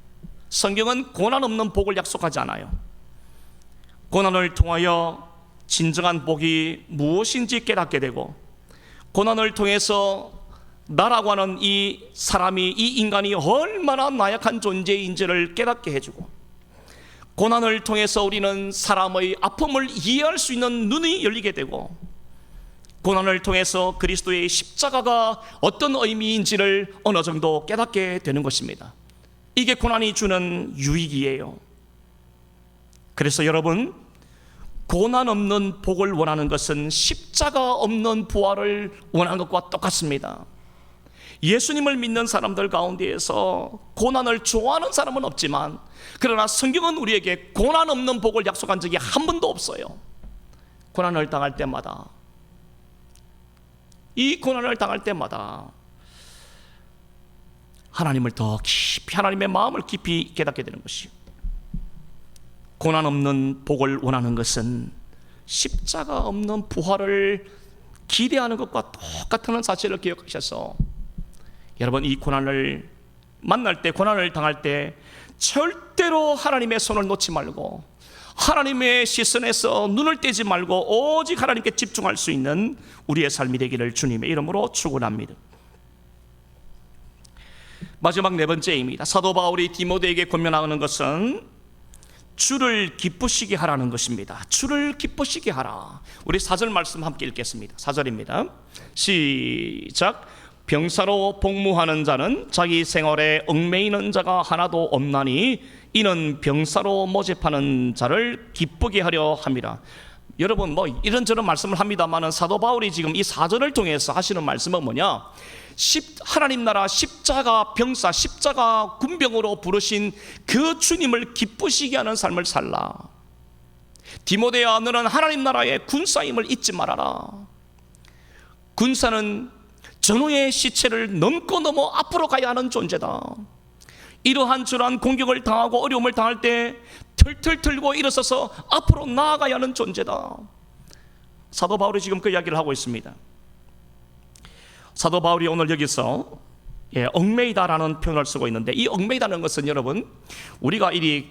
성경은 고난 없는 복을 약속하지 않아요. 고난을 통하여 진정한 복이 무엇인지 깨닫게 되고, 고난을 통해서 나라고 하는 이 사람이, 이 인간이 얼마나 나약한 존재인지를 깨닫게 해주고, 고난을 통해서 우리는 사람의 아픔을 이해할 수 있는 눈이 열리게 되고, 고난을 통해서 그리스도의 십자가가 어떤 의미인지를 어느 정도 깨닫게 되는 것입니다. 이게 고난이 주는 유익이에요. 그래서 여러분, 고난 없는 복을 원하는 것은 십자가 없는 부활을 원하는 것과 똑같습니다. 예수님을 믿는 사람들 가운데에서 고난을 좋아하는 사람은 없지만, 그러나 성경은 우리에게 고난 없는 복을 약속한 적이 한 번도 없어요. 고난을 당할 때마다, 이 고난을 당할 때마다 하나님을 더 깊이, 하나님의 마음을 깊이 깨닫게 되는 것이요, 고난 없는 복을 원하는 것은 십자가 없는 부활을 기대하는 것과 똑같은 사실을 기억하셔서, 여러분, 이 고난을 만날 때, 고난을 당할 때 절대로 하나님의 손을 놓지 말고, 하나님의 시선에서 눈을 떼지 말고 오직 하나님께 집중할 수 있는 우리의 삶이 되기를 주님의 이름으로 축원합니다. 마지막 네 번째입니다. 사도 바울이 디모데에게 권면하는 것은 주를 기쁘시게 하라는 것입니다. 주를 기쁘시게 하라. 우리 4절 말씀 함께 읽겠습니다. 4절입니다. 시작. 병사로 복무하는 자는 자기 생활에 얽매이는 자가 하나도 없나니 이는 병사로 모집하는 자를 기쁘게 하려 함이라. 여러분, 이런저런 말씀을 합니다만 사도 바울이 지금 이 4절을 통해서 하시는 말씀은 뭐냐? 하나님 나라 십자가 병사, 십자가 군병으로 부르신 그 주님을 기쁘시게 하는 삶을 살라. 디모데야, 너는 하나님 나라의 군사임을 잊지 말아라. 군사는 전우의 시체를 넘고 넘어 앞으로 가야 하는 존재다. 이러한 저러한 공격을 당하고 어려움을 당할 때 털털 털고 일어서서 앞으로 나아가야 하는 존재다. 사도 바울이 지금 그 이야기를 하고 있습니다. 사도 바울이 오늘 여기서 얽매이다라는 표현을 쓰고 있는데, 이 얽매이다는 것은 여러분, 우리가 이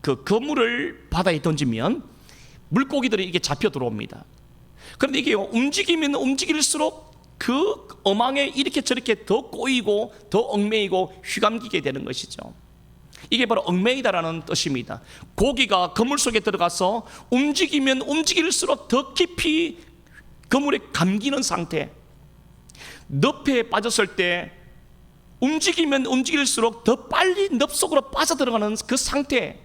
그 그물을 바다에 던지면 물고기들이 이게 잡혀 들어옵니다. 그런데 이게 움직이면 움직일수록 그 어망에 이렇게 저렇게 더 꼬이고 더 얽매이고 휘감기게 되는 것이죠. 이게 바로 얽매이다라는 뜻입니다. 고기가 그물 속에 들어가서 움직이면 움직일수록 더 깊이 그물에 감기는 상태. 늪에 빠졌을 때 움직이면 움직일수록 더 빨리 늪 속으로 빠져들어가는 그 상태,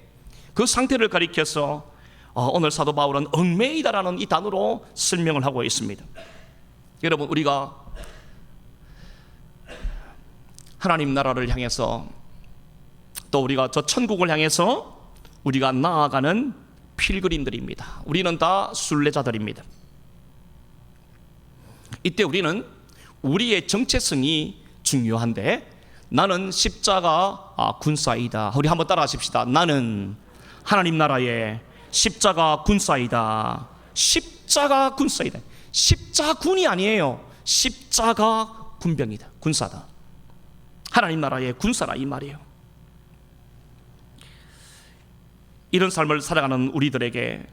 그 상태를 가리켜서 오늘 사도 바울은 얽매이다라는 이 단어로 설명을 하고 있습니다. 여러분, 우리가 하나님 나라를 향해서, 또 우리가 저 천국을 향해서 우리가 나아가는 필그림들입니다. 우리는 다 순례자들입니다. 이때 우리는 우리의 정체성이 중요한데, 나는 십자가 군사이다. 우리 한번 따라 하십시다. 나는 하나님 나라의 십자가 군사이다. 십자가 군사이다. 십자군이 아니에요. 십자가 군병이다. 군사다. 하나님 나라의 군사라, 이 말이에요. 이런 삶을 살아가는 우리들에게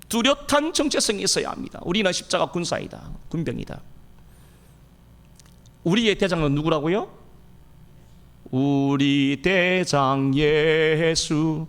뚜렷한 정체성이 있어야 합니다. 우리는 십자가 군사이다. 군병이다. 우리의 대장은 누구라고요? 우리 대장 예수.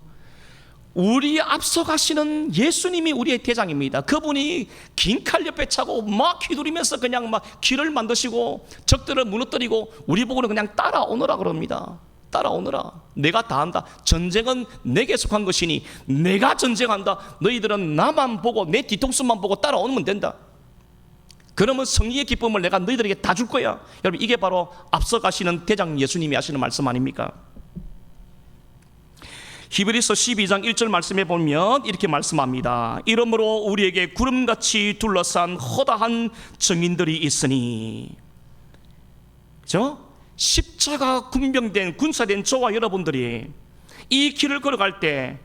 우리 앞서가시는 예수님이 우리의 대장입니다. 그분이 긴 칼 옆에 차고 막 휘두르면서 그냥 막 길을 만드시고 적들을 무너뜨리고 우리 보고는 그냥 따라오너라 그럽니다. 따라오너라. 내가 다 한다. 전쟁은 내게 속한 것이니 내가 전쟁한다. 너희들은 나만 보고 내 뒤통수만 보고 따라오면 된다. 그러면 승리의 기쁨을 내가 너희들에게 다 줄 거야. 여러분, 이게 바로 앞서가시는 대장 예수님이 하시는 말씀 아닙니까? 히브리서 12장 1절 말씀에 보면 이렇게 말씀합니다. 이러므로 우리에게 구름같이 둘러싼 허다한 증인들이 있으니, 그렇죠? 십자가 군병된 군사된 저와 여러분들이 이 길을 걸어갈 때,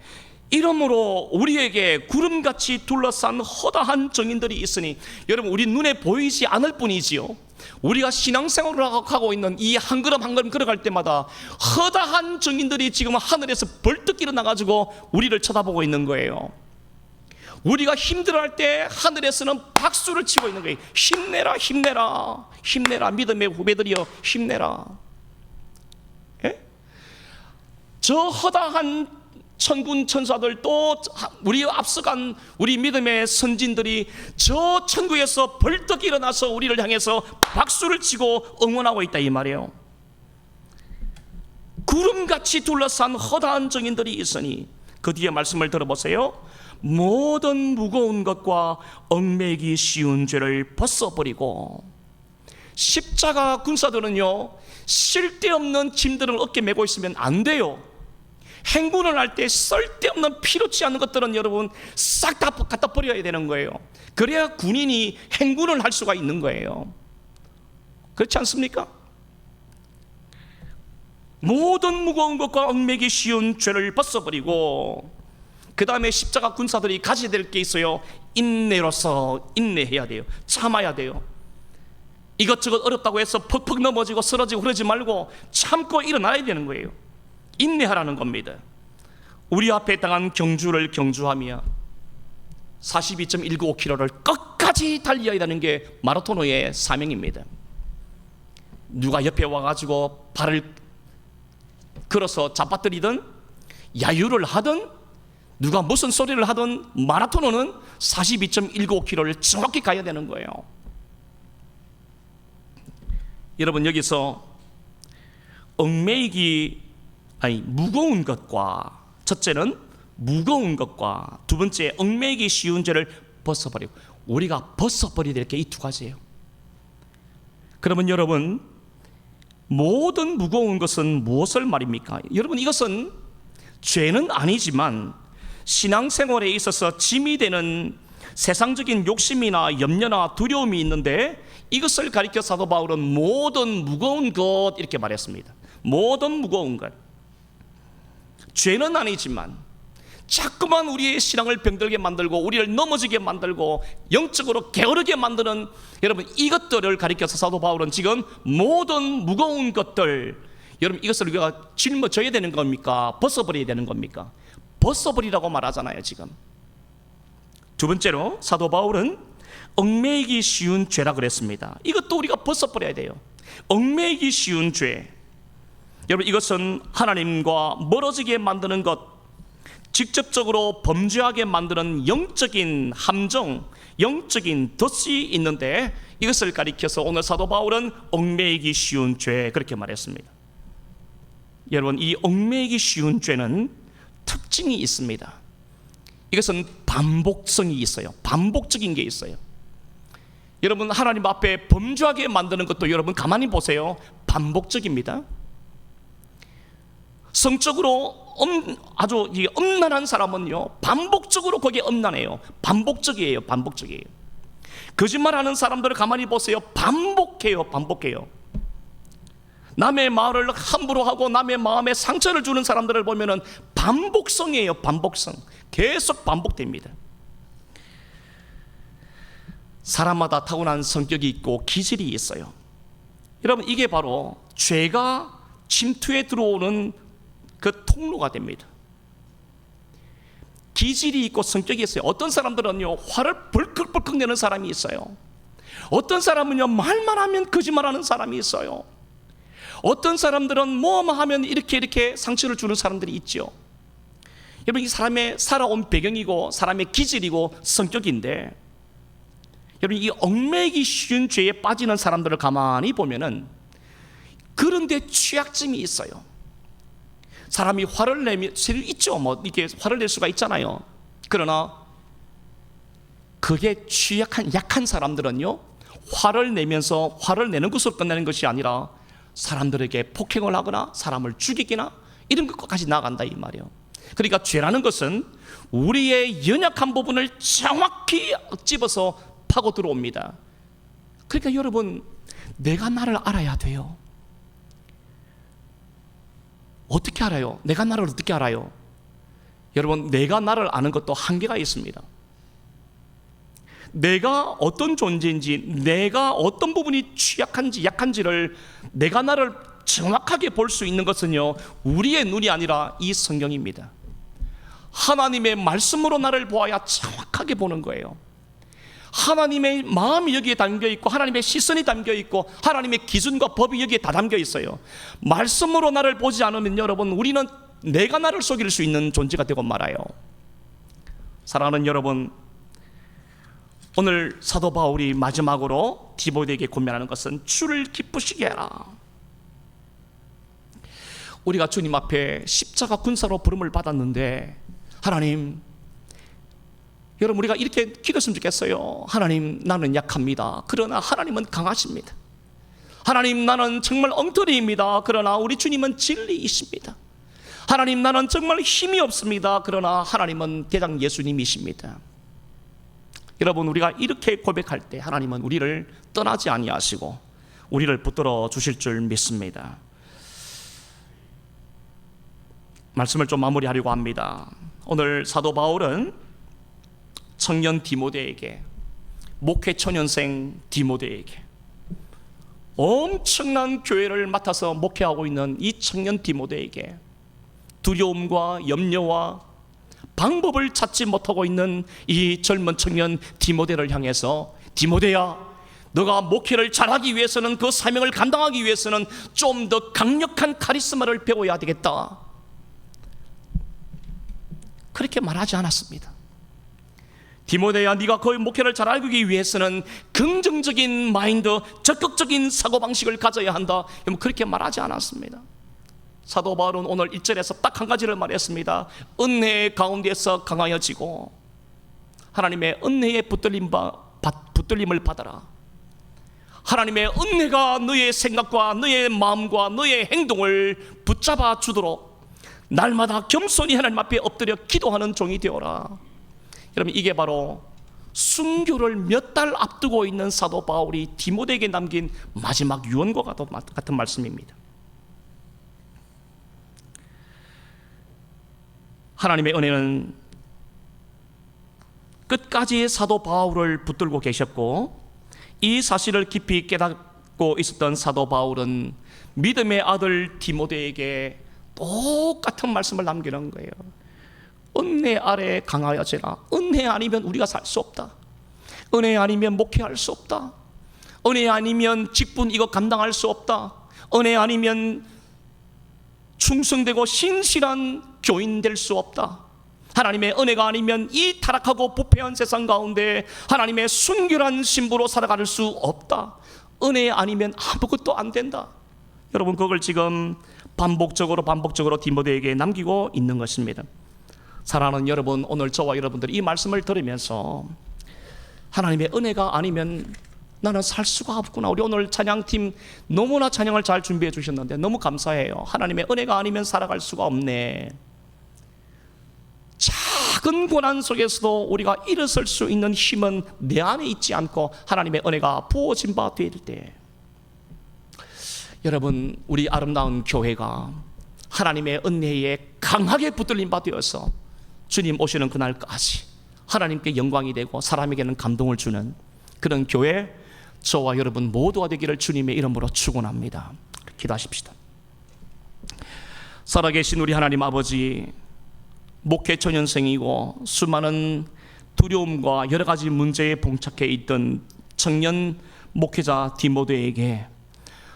이러므로 우리에게 구름같이 둘러싼 허다한 증인들이 있으니, 여러분, 우리 눈에 보이지 않을 뿐이지요, 우리가 신앙생활을 하고 있는 이 한 걸음 한 걸음 걸어갈 때마다 허다한 증인들이 지금 하늘에서 벌떡 일어나가지고 우리를 쳐다보고 있는 거예요. 우리가 힘들어할 때 하늘에서는 박수를 치고 있는 거예요. 힘내라, 힘내라, 힘내라, 믿음의 후배들이여 힘내라. 예? 저 허다한 천군 천사들, 또 우리 앞서간 우리 믿음의 선진들이 저 천국에서 벌떡 일어나서 우리를 향해서 박수를 치고 응원하고 있다, 이 말이에요. 구름같이 둘러싼 허다한 증인들이 있으니, 그 뒤에 말씀을 들어보세요. 모든 무거운 것과 얽매이기 쉬운 죄를 벗어버리고. 십자가 군사들은요, 쓸데없는 짐들을 어깨에 메고 있으면 안 돼요. 행군을 할 때 쓸데없는 필요치 않은 것들은 여러분 싹 다 갖다 버려야 되는 거예요. 그래야 군인이 행군을 할 수가 있는 거예요. 그렇지 않습니까? 모든 무거운 것과 얽매기 쉬운 죄를 벗어버리고, 그 다음에 십자가 군사들이 가져야 될 게 있어요. 인내로서 인내해야 돼요. 참아야 돼요. 이것저것 어렵다고 해서 퍽퍽 넘어지고 쓰러지고 그러지 말고 참고 일어나야 되는 거예요. 인내하라는 겁니다. 우리 앞에 당한 경주를 경주하며 42.195km를 끝까지 달려야 되는 게 마라토너의 사명입니다. 누가 옆에 와가지고 발을 걸어서 잡아뜨리든 야유를 하든 누가 무슨 소리를 하든 마라토너는 42.195km를 정확히 가야 되는 거예요. 여러분, 여기서 무거운 것과, 첫째는 무거운 것과 두 번째 얽매이기 쉬운 죄를 벗어버리고, 우리가 벗어버려야 될 게 이 두 가지예요. 그러면 여러분, 모든 무거운 것은 무엇을 말입니까? 여러분, 이것은 죄는 아니지만 신앙생활에 있어서 짐이 되는 세상적인 욕심이나 염려나 두려움이 있는데, 이것을 가리켜 사도 바울은 모든 무거운 것 이렇게 말했습니다. 모든 무거운 것. 죄는 아니지만 자꾸만 우리의 신앙을 병들게 만들고 우리를 넘어지게 만들고 영적으로 게으르게 만드는 여러분 이것들을 가리켜서 사도 바울은 지금 모든 무거운 것들, 여러분 이것을 우리가 짊어져야 되는 겁니까? 벗어버려야 되는 겁니까? 벗어버리라고 말하잖아요 지금. 두 번째로 사도 바울은 얽매이기 쉬운 죄라 그랬습니다. 이것도 우리가 벗어버려야 돼요. 얽매이기 쉬운 죄, 여러분 이것은 하나님과 멀어지게 만드는 것, 직접적으로 범죄하게 만드는 영적인 함정, 영적인 덫이 있는데 이것을 가리켜서 오늘 사도 바울은 얽매이기 쉬운 죄 그렇게 말했습니다. 여러분 이 얽매이기 쉬운 죄는 특징이 있습니다. 이것은 반복성이 있어요. 반복적인 게 있어요. 여러분 하나님 앞에 범죄하게 만드는 것도 여러분 가만히 보세요. 반복적입니다. 성적으로 아주 엄난한 사람은요 반복적으로 거기에 엄난해요. 반복적이에요. 반복적이에요. 거짓말하는 사람들을 가만히 보세요. 반복해요. 반복해요. 남의 말을 함부로 하고 남의 마음에 상처를 주는 사람들을 보면은 반복성이에요. 반복성. 계속 반복됩니다. 사람마다 타고난 성격이 있고 기질이 있어요. 여러분 이게 바로 죄가 침투해 들어오는 그 통로가 됩니다. 기질이 있고 성격이 있어요. 어떤 사람들은요 화를 벌컥벌컥 내는 사람이 있어요. 어떤 사람은요 말만 하면 거짓말하는 사람이 있어요. 어떤 사람들은 뭐만 하면 이렇게 상처를 주는 사람들이 있죠. 여러분 이 사람의 살아온 배경이고 사람의 기질이고 성격인데, 여러분 이 얽매이기 쉬운 죄에 빠지는 사람들을 가만히 보면은 그런데 취약점이 있어요. 사람이 화를 내면 있죠. 뭐 이렇게 화를 낼 수가 있잖아요. 그러나 그게 약한 사람들은요 화를 내면서 화를 내는 것으로 끝나는 것이 아니라 사람들에게 폭행을 하거나 사람을 죽이거나 이런 것까지 나간다 이 말이에요. 그러니까 죄라는 것은 우리의 연약한 부분을 정확히 집어서 파고 들어옵니다. 그러니까 여러분 내가 나를 알아야 돼요. 어떻게 알아요? 내가 나를 어떻게 알아요? 여러분 내가 나를 아는 것도 한계가 있습니다. 내가 어떤 존재인지, 내가 어떤 부분이 취약한지 약한지를 내가 나를 정확하게 볼 수 있는 것은요 우리의 눈이 아니라 이 성경입니다. 하나님의 말씀으로 나를 보아야 정확하게 보는 거예요. 하나님의 마음이 여기에 담겨 있고 하나님의 시선이 담겨 있고 하나님의 기준과 법이 여기에 다 담겨 있어요. 말씀으로 나를 보지 않으면 여러분 우리는 내가 나를 속일 수 있는 존재가 되고 말아요. 사랑하는 여러분, 오늘 사도 바울이 마지막으로 디모데에게 권면하는 것은 주를 기쁘시게 해라. 우리가 주님 앞에 십자가 군사로 부름을 받았는데 하나님, 여러분 우리가 이렇게 기도했으면 좋겠어요. 하나님 나는 약합니다. 그러나 하나님은 강하십니다. 하나님 나는 정말 엉터리입니다. 그러나 우리 주님은 진리이십니다. 하나님 나는 정말 힘이 없습니다. 그러나 하나님은 대장 예수님이십니다. 여러분 우리가 이렇게 고백할 때 하나님은 우리를 떠나지 아니하시고 우리를 붙들어 주실 줄 믿습니다. 말씀을 좀 마무리하려고 합니다. 오늘 사도 바울은 청년 디모데에게, 목회 초년생 디모데에게, 엄청난 교회를 맡아서 목회하고 있는 이 청년 디모데에게 두려움과 염려와 방법을 찾지 못하고 있는 이 젊은 청년 디모데를 향해서 디모데야, 너가 목회를 잘하기 위해서는, 그 사명을 감당하기 위해서는 좀 더 강력한 카리스마를 배워야 되겠다, 그렇게 말하지 않았습니다. 디모데야, 네가 그 목회를 잘하기 위해서는 긍정적인 마인드, 적극적인 사고방식을 가져야 한다, 그렇게 말하지 않았습니다. 사도 바울은 오늘 1절에서 딱 한 가지를 말했습니다. 은혜 가운데서 강하여지고 하나님의 은혜의 붙들림을 받아라. 하나님의 은혜가 너의 생각과 너의 마음과 너의 행동을 붙잡아 주도록 날마다 겸손히 하나님 앞에 엎드려 기도하는 종이 되어라. 여러분 이게 바로 순교를 몇 달 앞두고 있는 사도 바울이 디모데에게 남긴 마지막 유언과 같은 말씀입니다. 하나님의 은혜는 끝까지 사도 바울을 붙들고 계셨고, 이 사실을 깊이 깨닫고 있었던 사도 바울은 믿음의 아들 디모데에게 똑같은 말씀을 남기는 거예요. 은혜 아래 강하여지라. 은혜 아니면 우리가 살 수 없다. 은혜 아니면 목회할 수 없다. 은혜 아니면 직분 이거 감당할 수 없다. 은혜 아니면 충성되고 신실한 교인 될 수 없다. 하나님의 은혜가 아니면 이 타락하고 부패한 세상 가운데 하나님의 순결한 신부로 살아갈 수 없다. 은혜 아니면 아무것도 안 된다. 여러분, 그걸 지금 반복적으로 디모데에게 남기고 있는 것입니다. 사랑하는 여러분, 오늘 저와 여러분들이 이 말씀을 들으면서 하나님의 은혜가 아니면 나는 살 수가 없구나. 우리 오늘 찬양팀 너무나 찬양을 잘 준비해 주셨는데 너무 감사해요. 하나님의 은혜가 아니면 살아갈 수가 없네. 작은 고난 속에서도 우리가 일어설 수 있는 힘은 내 안에 있지 않고 하나님의 은혜가 부어진 바 될 때, 여러분, 우리 아름다운 교회가 하나님의 은혜에 강하게 붙들린 바 되어서 주님 오시는 그날까지 하나님께 영광이 되고 사람에게는 감동을 주는 그런 교회, 저와 여러분 모두가 되기를 주님의 이름으로 축원합니다. 기도하십시다. 살아계신 우리 하나님 아버지, 목회 초년생이고 수많은 두려움과 여러 가지 문제에 봉착해 있던 청년 목회자 디모데에게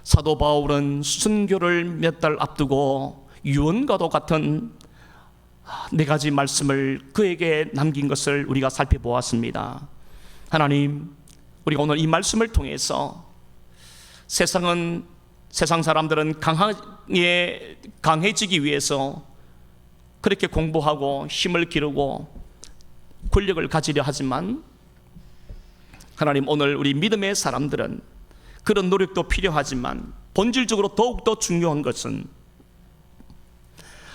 사도 바울은 순교를 몇 달 앞두고 유언과도 같은 네 가지 말씀을 그에게 남긴 것을 우리가 살펴보았습니다. 하나님, 우리가 오늘 이 말씀을 통해서 세상 사람들은 강해지기 위해서 그렇게 공부하고 힘을 기르고 권력을 가지려 하지만, 하나님, 오늘 우리 믿음의 사람들은 그런 노력도 필요하지만 본질적으로 더욱더 중요한 것은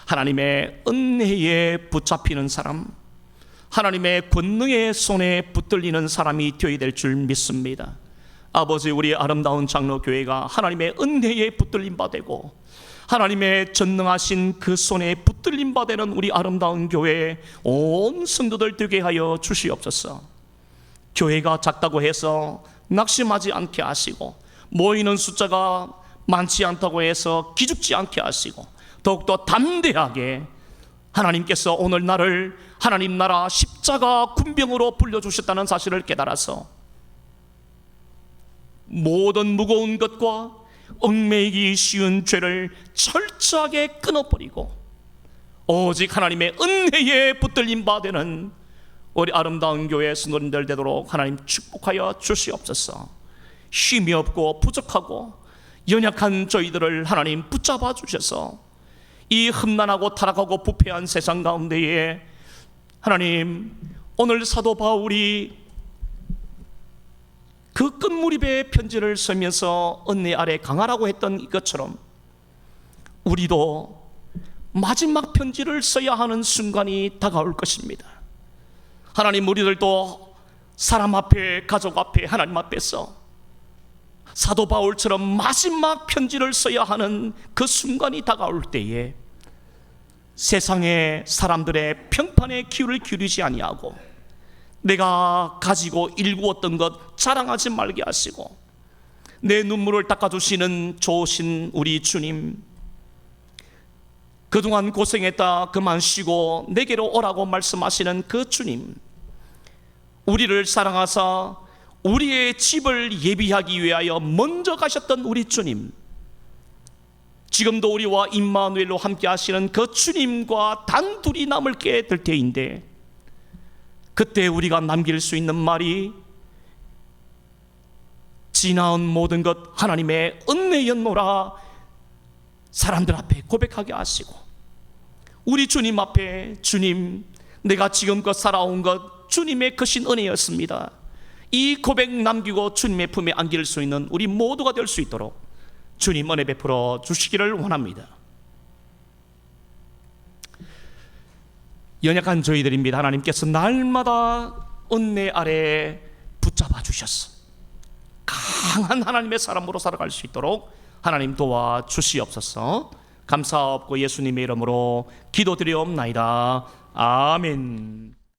하나님의 은혜에 붙잡히는 사람, 하나님의 권능의 손에 붙들리는 사람이 되어야 될 줄 믿습니다. 아버지, 우리 아름다운 장로교회가 하나님의 은혜에 붙들림 바 되고 하나님의 전능하신 그 손에 붙들림 바 되는 우리 아름다운 교회에 온 성도들 되게 하여 주시옵소서. 교회가 작다고 해서 낙심하지 않게 하시고, 모이는 숫자가 많지 않다고 해서 기죽지 않게 하시고, 더욱더 담대하게 하나님께서 오늘 나를 하나님 나라 십자가 군병으로 불려주셨다는 사실을 깨달아서 모든 무거운 것과 얽매이기 쉬운 죄를 철저하게 끊어버리고 오직 하나님의 은혜에 붙들림 바 되는 우리 아름다운 교회 성도님들 되도록 하나님 축복하여 주시옵소서. 쉼이 없고 부족하고 연약한 저희들을 하나님 붙잡아 주셔서 이 흠난하고 타락하고 부패한 세상 가운데에 하나님, 오늘 사도 바울이 그 끝무렵의 편지를 쓰면서 은혜 아래 강하라고 했던 것처럼 우리도 마지막 편지를 써야 하는 순간이 다가올 것입니다. 하나님, 우리들도 사람 앞에, 가족 앞에, 하나님 앞에서 사도 바울처럼 마지막 편지를 써야 하는 그 순간이 다가올 때에 세상의 사람들의 평판에 귀를 기울이지 아니하고 내가 가지고 일구었던 것 자랑하지 말게 하시고 내 눈물을 닦아주시는 좋으신 우리 주님, 그동안 고생했다 그만 쉬고 내게로 오라고 말씀하시는 그 주님, 우리를 사랑하사 우리의 집을 예비하기 위하여 먼저 가셨던 우리 주님, 지금도 우리와 임마누엘로 함께 하시는 그 주님과 단둘이 남을 게 될 때인데, 그때 우리가 남길 수 있는 말이 지나온 모든 것 하나님의 은혜였노라 사람들 앞에 고백하게 하시고, 우리 주님 앞에, 주님, 내가 지금껏 살아온 것 주님의 크신 은혜였습니다, 이 고백 남기고 주님의 품에 안길 수 있는 우리 모두가 될 수 있도록 주님 은혜 베풀어 주시기를 원합니다. 연약한 저희들입니다. 하나님께서 날마다 은혜 아래 붙잡아 주셨어. 강한 하나님의 사람으로 살아갈 수 있도록 하나님 도와주시옵소서. 감사하옵고 예수님의 이름으로 기도드리옵나이다. 아멘.